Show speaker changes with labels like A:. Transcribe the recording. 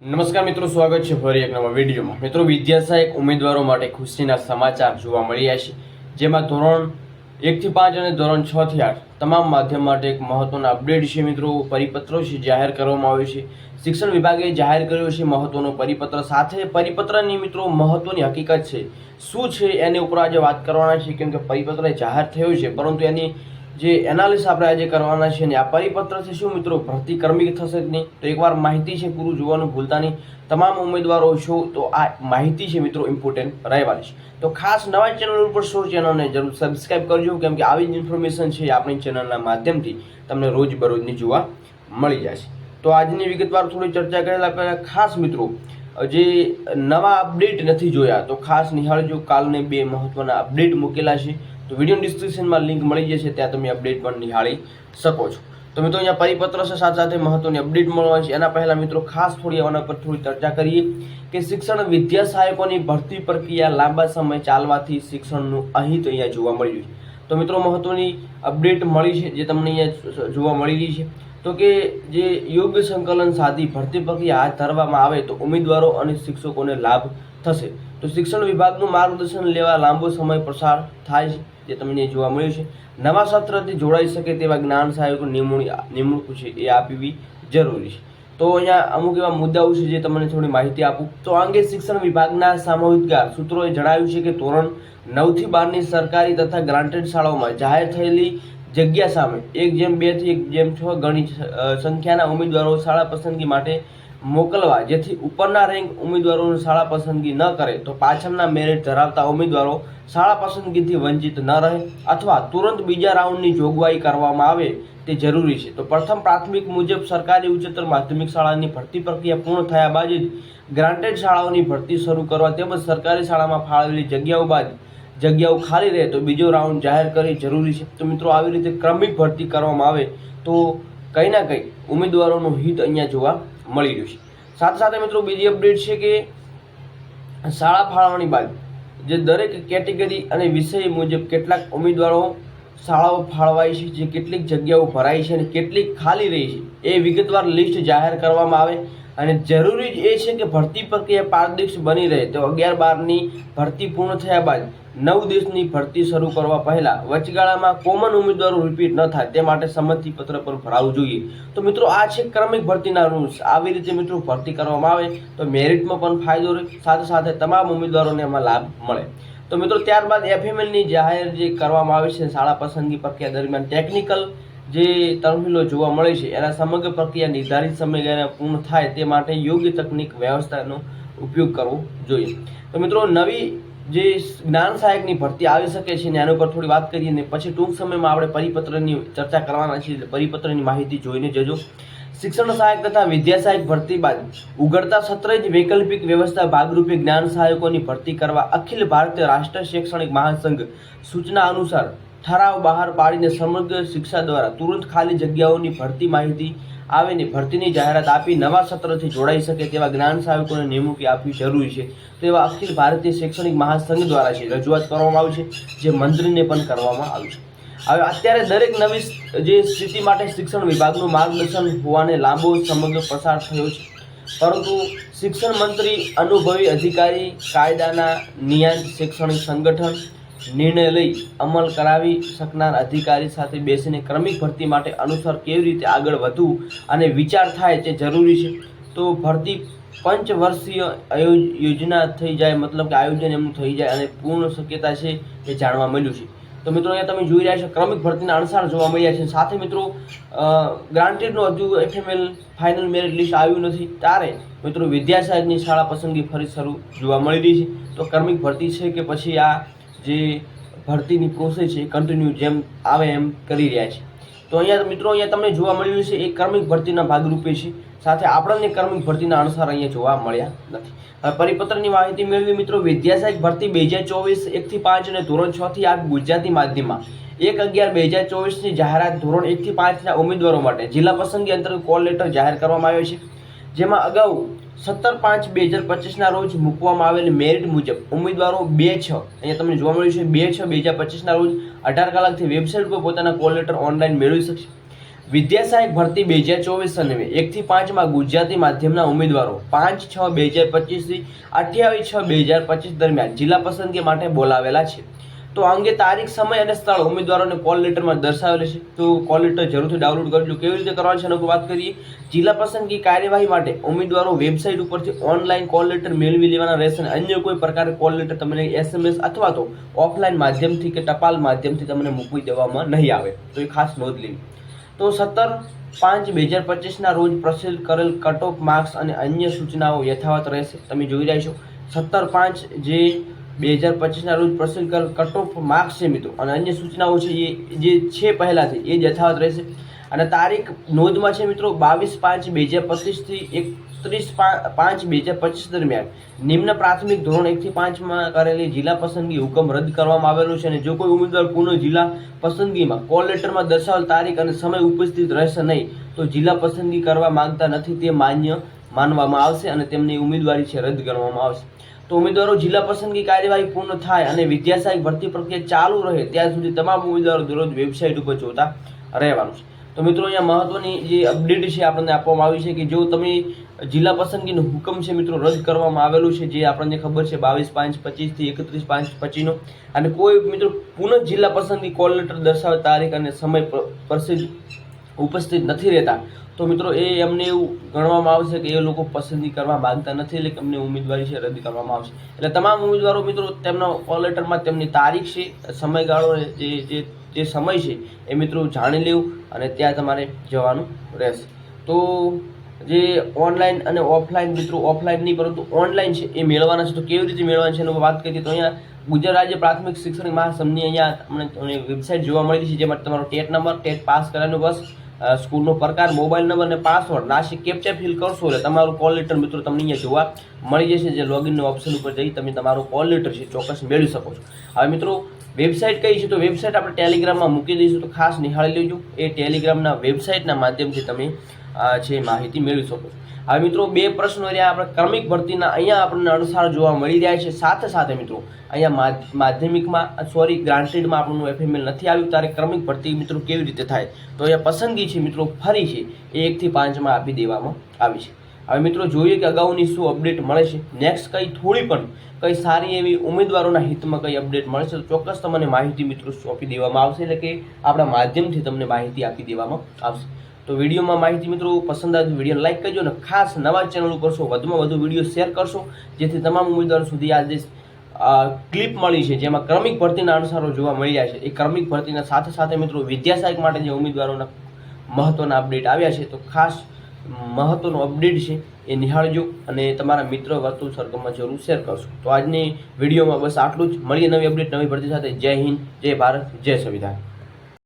A: નમસ્કાર મિત્રો, સ્વાગત છે ફરી એક નવા વિડીયોમાં। મિત્રો, વિદ્યા સહાયક ઉમેદવારો માટે ખુશીના સમાચાર જોવા મળી રહ્યા છે, જેમાં ધોરણ 1 થી 5 અને ધોરણ 6 થી 8 તમામ માધ્યમ માટે એક મહત્વનો અપડેટ છે। મિત્રો, પરિપત્રો છે જાહેર કરવામાં આવ્યો છે। શિક્ષણ વિભાગે જાહેર કર્યો છે મહત્વનો પરિપત્ર। સાથે પરિપત્રની મિત્રો મહત્વની હકીકત છે શું છે એની ઉપર આજે વાત કરવાના છે, કેમ કે પરિપત્ર જાહેર થયું છે, પરંતુ એની જે એનાલિસિસ આપણે આજે કરવાના છે ને આ પરિપત્રથી શું મિત્રો ભરતી કર્મી થશે જ નહીં, તો એકવાર માહિતી છે પૂરું જોવાનું ભૂલતા નહીં। તમામ ઉમેદવારો છો તો આ માહિતી છે મિત્રો ઇમ્પોર્ટન્ટ રહેવાની છે, તો ખાસ નવા ચેનલ ઉપર શો ચેનલને જરૂર સબસ્ક્રાઇબ કરજો, કેમ કે આવી જ ઇન્ફોર્મેશન છે આપણી ચેનલના માધ્યમથી તમને રોજબરોજની જોવા મળી જશે। તો આજની વિગતવાર થોડી ચર્ચા કરેલા પહેલાં ખાસ મિત્રો જે નવા અપડેટ નથી જોયા તો ખાસ નિહાળજો। કાલને 2 મહત્વના અપડેટ મૂકેલા છે, તો વિડીયો ડિસ્ક્રિપ્શનમાં લિંક મળી જશે, ત્યાં તમે અપડેટ પણ નિહાળી શકો છો। તો મિત્રો અહીંયા પરિપત્ર છે, સાથે સાથે મહત્વની અપડેટ મળવાની છે। એના પહેલા મિત્રો ખાસ થોડી આના પર થોડી ચર્ચા કરીએ કે શિક્ષણ વિદ્યા સહાયકોની ભરતી પ્રક્રિયા લાંબા સમય ચાલવાથી શિક્ષણનું અહિત અહીંયા જોવા મળ્યું છે। તો મિત્રો મહત્વની અપડેટ મળી છે જે તમને અહીંયા જોવા મળી રહી છે, તો કે જે યોગ્ય સંકલન સાધી ભરતી પ્રક્રિયા હાથ ધરવામાં આવે તો ઉમેદવારો અને શિક્ષકોને લાભ થશે। તો શિક્ષણ વિભાગનું માર્ગદર્શન લેવા લાંબો સમય પસાર થાય છે, જે તમને જોવા મળ્યું છે। નવા સત્રથી જોડાઈ શકે તેવા જ્ઞાન સહાયકો નિમણૂક છે એ આપવી જરૂરી છે। તો અહીંયા અમુક એવા મુદ્દાઓ છે જે તમને થોડી માહિતી આપું તો આ અંગે શિક્ષણ વિભાગના સામૂહિકગાર સૂત્રોએ જણાવ્યું છે કે ધોરણ 9 થી 12ની સરકારી તથા ગ્રાન્ટેડ શાળાઓમાં જાહેર થયેલી જગ્યા સામે 1:2 થી 1:6 ગણી સંખ્યાના ઉમેદવારો શાળા પસંદગી માટે મોકલવા, જેથી ઉપરના રેન્ક ઉમેદવારોને શાળા પસંદગી ન કરે તો પાછળના મેરિટ ધરાવતા ઉમેદવારો શાળા પસંદગીથી વંચિત ન રહે અથવા તુરંત બીજા રાઉન્ડની જોગવાઈ કરવામાં આવે તે જરૂરી છે। તો પ્રથમ પ્રાથમિક મુજબ સરકારી ઉચ્ચતર માધ્યમિક શાળાની ભરતી પ્રક્રિયા પૂર્ણ થયા બાદ જ ગ્રાન્ટેડ શાળાઓની ભરતી શરૂ કરવા તેમજ સરકારી શાળામાં ફાળવેલી જગ્યાઓ બાદ જગ્યાઓ ખાલી રહે તો બીજો રાઉન્ડ જાહેર કરી જરૂરી છે। તો મિત્રો આવી રીતે ક્રમિક ભરતી કરવામાં આવે તો કંઈ ના કંઈ ઉમેદવારોનું હિત અહીંયા જોવા મળી રહ્યું છે। સાથે સાથે મિત્રો બીજી અપડેટ છે કે શાળા ફાળવણી બાદ જે દરેક કેટેગરી અને વિષય મુજબ કેટલાક ઉમેદવારો શાળાઓ ફાળવાય છે, જે કેટલીક જગ્યાઓ ભરાય છે અને કેટલીક ખાલી રહી છે એ વિગતવાર લિસ્ટ જાહેર કરવામાં આવે। અને જરૂરી એ છે કે ભરતી પ્રક્રિયા પારદર્શી બની રહે તો 11-12ની ભરતી પૂર્ણ થયા બાદ 9 દિવસની ભરતી શરૂ કરવા પહેલા વચગાળામાં કોમન ઉમેદવારો રિપીટ ન થાય તે માટે સંમતિપત્ર પણ ભરાવવું જોઈએ। તો મિત્રો આ છે ક્રમિક ભરતીના રૂલ્સ। આવી રીતે મિત્રો ભરતી કરવામાં આવે તો મેરિટમાં પણ ફાયદો રહે, સાથે સાથે તમામ ઉમેદવારોને એમાં લાભ મળે। તો મિત્રો ત્યારબાદ એફએમએલની જાહેર જે કરવામાં આવે છે શાળા પસંદગી પ્રક્રિયા દરમિયાન ટેકનિકલ જે તરફીલો જોવા મળે છે એના સમગ્ર પ્રક્રિયા નિર્ધારિત સમયગાળા પૂર્ણ થાય તે માટે યોગ્ય તકનીક વ્યવસ્થાનો ઉપયોગ કરવો જોઈએ। તો મિત્રો નવી જે જ્ઞાન સહાયકની ભરતી આવી શકે છે ને એના ઉપર થોડી વાત કરીએ ને પછી ટૂંક સમયમાં આપણે પરિપત્રની ચર્ચા કરવાના છીએ। પરિપત્રની માહિતી જોઈને જજો। શિક્ષણ સહાયક તથા વિદ્યા સહાયક ભરતી બાદ ઉઘડતા સત્રે જ વૈકલ્પિક વ્યવસ્થા ભાગરૂપે જ્ઞાન સહાયકોની ભરતી કરવા અખિલ ભારતીય રાષ્ટ્રીય શૈક્ષણિક મહાસંઘ સૂચના અનુસાર ઠરાવ બહાર પાડીને સમગ્ર શિક્ષા દ્વારા તુરંત ખાલી જગ્યાઓની ભરતી માહિતી આવે ને ભરતીની જાહેરાત આપી નવા સત્રથી જોડાઈ શકે તેવા જ્ઞાન સહાયકોને નિમણૂકી આપવી જરૂરી છે। તો એવા અખિલ ભારતીય શૈક્ષણિક મહાસંઘ દ્વારા છે રજૂઆત કરવામાં આવી છે, જે મંત્રીને પણ કરવામાં આવી છે। હવે અત્યારે દરેક નવી જે સ્થિતિ માટે શિક્ષણ વિભાગનું માર્ગદર્શન હોવાને લાંબો સમગ્ર પસાર થયો છે, પરંતુ શિક્ષણ મંત્રી અનુભવી અધિકારી કાયદાના નિયાંત શૈક્ષણિક સંગઠન નિર્ણય લઈ અમલ કરાવી શકનાર અધિકારી સાથે બેસીને ક્રમિક ભરતી માટે અનુસાર કેવી રીતે આગળ વધવું અને વિચાર થાય તે જરૂરી છે। તો ભરતી પંચવર્ષીય યોજના થઈ જાય, મતલબ કે આયોજન એમનું થઈ જાય અને પૂર્ણ શક્યતા છે એ જાણવા મળ્યું છે। તો મિત્રો અહીંયા તમે જોઈ રહ્યા છો ક્રમિક ભરતીના અનુસાર જોવા મળ્યા છે। સાથે મિત્રો ગ્રાન્ટેડનું હજુ એફએમએલ ફાઇનલ મેરિટ લિસ્ટ આવ્યું નથી, ત્યારે મિત્રો વિદ્યા સહાયકની શાળા પસંદગી ફરી શરૂ જોવા મળી રહી છે। તો ક્રમિક ભરતી છે કે પછી આ જે ભરતીની પ્રોસેસ છે કન્ટિન્યુ જેમ આવે એમ કરી રહ્યા છે। તો અહીંયા મિત્રો અહીંયા તમને જોવા મળ્યું છે એ ક્રમિક ભરતીના ભાગરૂપે છે, સાથે આપણને ક્રમિક ભરતીના અનુસાર અહીંયા જોવા મળ્યા નથી। હવે પરિપત્રની માહિતી મેળવી મિત્રો વિદ્યા સહાયક ભરતી 2024 1 થી 5 અને ધોરણ 6 થી 8 ગુજરાતી માધ્યમમાં 1/11/2024ની જાહેરાત ધોરણ 1 થી 5ના ઉમેદવારો માટે જિલ્લા પસંદગી અંતર્ગત કોલ લેટર જાહેર કરવામાં આવ્યો છે, જેમાં અગાઉ 17/5/2025ના રોજ મૂકવામાં આવેલ મેરિટ મુજબ ઉમેદવારો 2/6 અહીંયા તમને જોવા મળ્યું છે 2/6/2025ના રોજ 18 કલાકથી વેબસાઇટ પર પોતાના કોલ લેટર ઓનલાઈન મેળવી શકશે। વિદ્યા સહાયક ભરતી 2024 1 થી 5 ગુજરાતી માધ્યમના ઉમેદવારો 5/6/2025 થી 28/6/2025 દરમિયાન જિલ્લા પસંદગી માટે બોલાવેલા છે. તો આ અંગે તારીખ, સમય અને સ્થળ ઉમેદવારોને કોલ લેટરમાં દર્શાવેલ છે. તો કોલ લેટર જરૂરથી ડાઉનલોડ કરજો. કેવી રીતે કરવાનું છે એની વાત કરીએ. જિલ્લા પસંદગી કાર્યવાહી માટે ઉમેદવારો વેબસાઇટ ઉપરથી ઓનલાઈન કોલ લેટર મેળવી લેવાના રહેશે. અન્ય કોઈ પ્રકારે કોલ લેટર તમને SMS અથવા તો ઓફલાઈન માધ્યમથી કે ટપાલ માધ્યમથી તમને મૂકવી દેવામાં નહીં આવે. તો એ ખાસ નોંધ લેવી. તો 17/5/2025 રોજ પ્રસિદ્ધ કરેલ કટ ઓફ માર્ક્સ અને અન્ય સૂચનાઓ યથાવત રહેશે. તમે જોઈ રહ્યા છો 17/5/2025 રોજ પ્રસિદ્ધ કરેલ કટ ઓફ માર્ક્સ છે મિત્રો, અને અન્ય સૂચનાઓ છે એ જે છે પહેલાથી એ જ યથાવત રહેશે. અને તારીખ નોંધમાં છે મિત્રો 22/5/2025 થી 31/5/2025 દરમિયાન નિમ્ન પ્રાથમિક ધોરણ 1 થી 5 કરેલી જિલ્લા પસંદગી હુકમ રદ કરવામાં આવેલો છે. અને જો કોઈ ઉમેદવાર પુનઃ જિલ્લા પસંદગીમાં કોલ લેટરમાં દર્શાવેલ તારીખ અને સમય ઉપસ્થિત રહેશે નહીં તો જિલ્લા પસંદગી કરવા માંગતા નથી તે માન્ય માનવામાં આવશે અને તેમની ઉમેદવારી છે રદ કરવામાં આવશે. તો ઉમેદવારો જિલ્લા પસંદગી કાર્યવાહી પૂર્ણ થાય અને વિદ્યા સહાયક ભરતી પ્રક્રિયા ચાલુ રહે ત્યાં સુધી તમામ ઉમેદવારો દરરોજ વેબસાઇટ ઉપર જોતા રહેવાનું છે. તો મિત્રો અહીંયા મહત્વની જે અપડેટ છે આપણને આપવામાં આવી છે કે જો તમે જિલ્લા પસંદગીનો હુકમ છે મિત્રો રદ કરવામાં આવેલું છે, જે આપણને ખબર છે 22/5/25 થી 31/5/25 નો, અને કોઈ મિત્રો પુનઃ જિલ્લા પસંદગી કોલ લેટર દર્શાવે તારીખ અને સમય પ્રસિદ્ધ ઉપસ્થિત નથી રહેતા તો મિત્રો એ એમને એવું ગણવામાં આવશે કે એ લોકો પસંદગી કરવા માંગતા નથી, એટલે એમને ઉમેદવારી છે રદ કરવામાં આવશે. એટલે તમામ ઉમેદવારો મિત્રો તેમના કોલ લેટરમાં તેમની તારીખ છે, સમયગાળો, જે સમય છે એ મિત્રો જાણી લેવું અને ત્યાં તમારે જવાનું રહેશે. તો જે ઓનલાઈન અને ઓફલાઈન મિત્રો, ઓફલાઈન નહીં પરંતુ ઓનલાઈન છે એ મેળવવાના છે. તો કેવી રીતે મેળવવાના છે એની વાત કરીએ તો અહીંયા ગુજરાત રાજ્ય પ્રાથમિક શિક્ષણ મહાસંઘની અહીંયા તમને વેબસાઇટ જોવા મળી છે, જેમાં તમારો ટેટ નંબર, ટેટ પાસ કરાવવાનો બસ, સ્કૂલનો પ્રકાર, મોબાઈલ નંબર અને પાસવર્ડ નાખી કેપ્ચા ફિલ કરશો એટલે તમારું કોલ લેટર મિત્રો તમને અહીંયા જોવા મળી જશે. જે લોગિનના ઓપ્શન ઉપર જઈ તમે તમારું કોલ લેટર છે ચોક્કસ મેળવી શકો છો. હવે મિત્રો વેબસાઇટ કઈ છે તો વેબસાઇટ આપણે ટેલિગ્રામમાં મૂકી દઈશું, તો ખાસ નિહાળી લેજો. એ ટેલિગ્રામના વેબસાઇટના માધ્યમથી તમે છે માહિતી મેળવી શકો છો. હવે મિત્રો 2 પ્રશ્નો રહ્યા આપણે ક્રમિક ભરતીના અહીંયા આપણને અનુસાર જોવા મળી રહ્યા છે. સાથે સાથે મિત્રો અહીંયા માધ્યમિકમાં ગ્રાન્ટેડમાં આપણું FML નથી આવ્યું, ત્યારે ક્રમિક ભરતી મિત્રો કેવી રીતે થાય તો અહીંયા પસંદગી છે મિત્રો ફરી છે એ 1 થી 5 આપી દેવામાં આવી છે. હવે મિત્રો જોઈએ કે અગાઉની શું અપડેટ મળે છે. નેક્સ્ટ થોડી પણ સારી એવી ઉમેદવારોના હિતમાં અપડેટ મળે છે તો ચોક્કસ તમને માહિતી મિત્રો સોંપી દેવામાં આવશે, એટલે કે આપણા માધ્યમથી તમને માહિતી આપી દેવામાં આવશે. તો વિડીયોમાં માહિતી મિત્રો પસંદ આવે તો વિડીયો લાઈક કરજો અને ખાસ નવા ચેનલ ઉપર છો વધુમાં વધુ વિડીયો શેર કરશો, જેથી તમામ ઉમેદવારો સુધી આ જે ક્લિપ મળી છે જેમાં ક્રમિક ભરતીના અનુસારો જોવા મળી રહ્યા છે એ ક્રમિક ભરતીના સાથે સાથે મિત્રો વિદ્યા સહાયક માટે જે ઉમેદવારોના મહત્વના અપડેટ આવ્યા છે તો ખાસ મહત્વનો અપડેટ છે એ નિહાળજો અને તમારા મિત્ર વર્તુળ સર્કલમાં જરૂર શેર કરશો. તો આજની વિડીયોમાં બસ આટલું જ. મળીએ નવી અપડેટ નવી ભરતી સાથે. જય હિન્દ, જય ભારત, જય સંવિધાન.